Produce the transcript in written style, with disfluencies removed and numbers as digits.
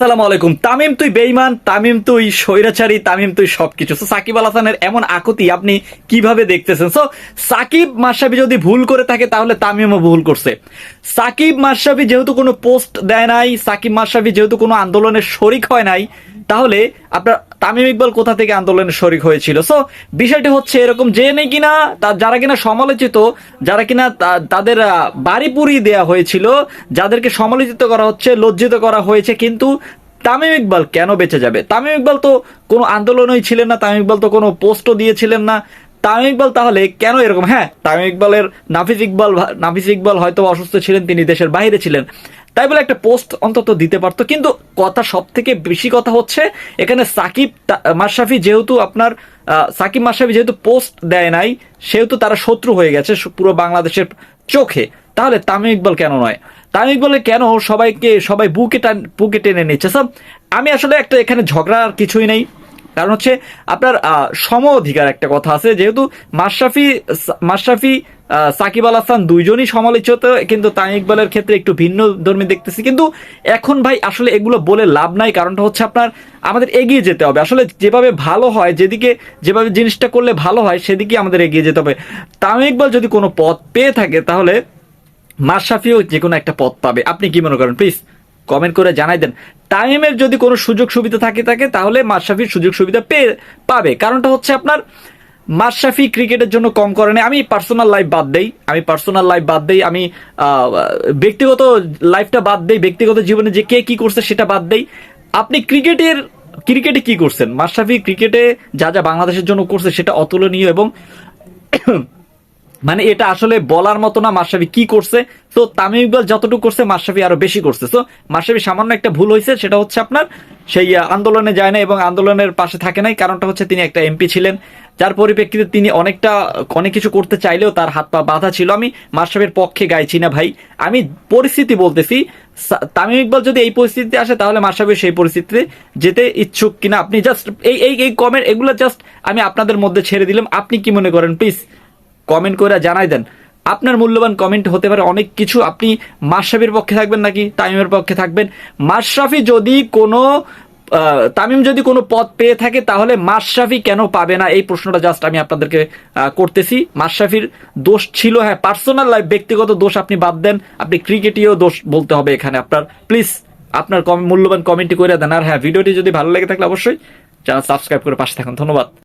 আসসালামু আলাইকুম। তামিম তুই বেঈমান, তামিম তুই স্বৈরাচারী, তামিম তুই সবকিছু। সো সাকিব আল হাসানের এমন আকুতি আপনি কিভাবে দেখতেছেন? সো সাকিব মাশরাফি যদি ভুল করে থাকে তাহলে তামিমও ভুল করছে। সাকিব মাশরাফি যেহেতু কোনো পোস্ট দেয় নাই, সাকিব মাশরাফি যেহেতু কোনো আন্দোলনের শরিক হয় নাই, তাহলে আপনার তামিম ইকবাল কোথা থেকে আন্দোলনের শরিক হয়েছিল? সো বিষয়টি হচ্ছে এরকম যে নেই কিনা যারা কিনা সমালোচিত, যারা কিনা তাদের বাড়ি পুড়িয়ে দেওয়া হয়েছিল, যাদেরকে সমালোচিত করা হচ্ছে, লজ্জিত করা হয়েছে, কিন্তু তামিম ইকবাল কেন বেঁচে যাবে? তামিম ইকবাল তো কোনো আন্দোলনই ছিলেন না, তামিম ইকবাল তো কোনো পোস্টও দিয়েছিলেন না। তামিম ইকবাল তাহলে কেন এরকম? হ্যাঁ, তামিম ইকবালের নাফিস ইকবাল হয়তো অসুস্থ ছিলেন, তিনি দেশের বাইরে ছিলেন, তাই বলে একটা পোস্ট অন্তত দিতে পারতো। কিন্তু কথা, সব থেকে বেশি কথা হচ্ছে এখানে মাশরাফি যেহেতু আপনার সাকিব মাশরাফি যেহেতু পোস্ট দেয় নাই, সেহেতু তারা শত্রু হয়ে গেছে পুরো বাংলাদেশের চোখে। তাহলে তামিম ইকবাল কেন নয়? তামিম ইকবালের কেন সবাই বুকে টেনে নিচ্ছে? সব আমি আসলে একটা এখানে ঝগড়ার কিছুই নেই, কারণ হচ্ছে আপনার সম অধিকার একটা কথা আছে। যেহেতু মাশরাফি সাকিব আল হাসান দুইজনই সমালোচিত, কিন্তু তামিম ইকবালের ক্ষেত্রে একটু ভিন্ন ধর্মী দেখতেছি। কিন্তু এখন ভাই আসলে এগুলো বলে লাভ নাই, কারণটা হচ্ছে আপনার আমাদের এগিয়ে যেতে হবে। আসলে যেভাবে ভালো হয়, যেভাবে জিনিসটা করলে ভালো হয়, সেদিকে আমাদের এগিয়ে যেতে হবে। তামিম ইকবাল যদি কোনো পথ পেয়ে থাকে তাহলে মাশরাফিও যে কোনো একটা পথ পাবে। আপনি কি মনে করেন? প্লিজ কমেন্ট করে জানাই দেন। টাইমের যদি কোনো সুযোগ সুবিধা থাকে তাহলে মাশরাফির সুযোগ সুবিধা পাবে। কারণটা হচ্ছে আপনার মাশরাফি ক্রিকেটের জন্য কম করে না। আমি পার্সোনাল লাইফ বাদ দেই, আমি ব্যক্তিগত লাইফটা বাদ দেই, ব্যক্তিগত জীবনে যে কে কি করছে সেটা বাদ দেই। আপনি ক্রিকেটে কি করছেন? মাশরাফি ক্রিকেটে যা যা বাংলাদেশের জন্য করছে সেটা অতুলনীয়, এবং মানে এটা আসলে বলার মতো না মাশরাফি কি করছে। তো তামিম ইকবাল যতটুকু করছে মাশরাফি আরো বেশি করছে। তো মাশরাফি সামান্য একটা ভুল হয়েছে, সেটা হচ্ছে আপনার সেই আন্দোলনে যায় না এবং আন্দোলনের পাশে থাকে নাই। কারণটা হচ্ছে তিনি একটা এমপি ছিলেন, যার পরিপ্রেক্ষিতে তিনি অনেক কিছু করতে চাইলেও তার হাত পা বাঁধা ছিল। আমি মাশরাফির পক্ষে গাইছি না ভাই, আমি পরিস্থিতি বলতেছি। তামিম ইকবাল যদি এই পরিস্থিতিতে আসে তাহলে মাশরাফি সেই পরিস্থিতিতে যেতে ইচ্ছুক কিনা আপনি জাস্ট এই কমেন্ট এগুলো জাস্ট আমি আপনাদের মধ্যে ছেড়ে দিলাম। আপনি কি মনে করেন? প্লিজ কমেন্ট করে জানাই দেন। আপনার মূল্যবান কমেন্ট হতে পারে অনেক কিছু। আপনি মাশরাফির পক্ষে থাকবেন নাকি তামিমের পক্ষে থাকবেন? মাশরাফি যদি কোনো তামিম যদি কোনো পথ পেয়ে থাকে তাহলে মাশরাফি কেন পাবে না, এই প্রশ্নটা জাস্ট আমি আপনাদেরকে করতেছি। মাশরাফির দোষ ছিল, হ্যাঁ, পার্সোনাল লাইফ, ব্যক্তিগত দোষ আপনি বাদ দেন, আপনি ক্রিকেটীয় দোষ বলতে হবে এখানে আপনার। প্লিজ আপনার মূল্যবান কমেন্টটি করে দেন। আর হ্যাঁ, ভিডিওটি যদি ভালো লেগে থাকলে অবশ্যই চ্যানেল সাবস্ক্রাইব করে পাশে থাকুন। ধন্যবাদ।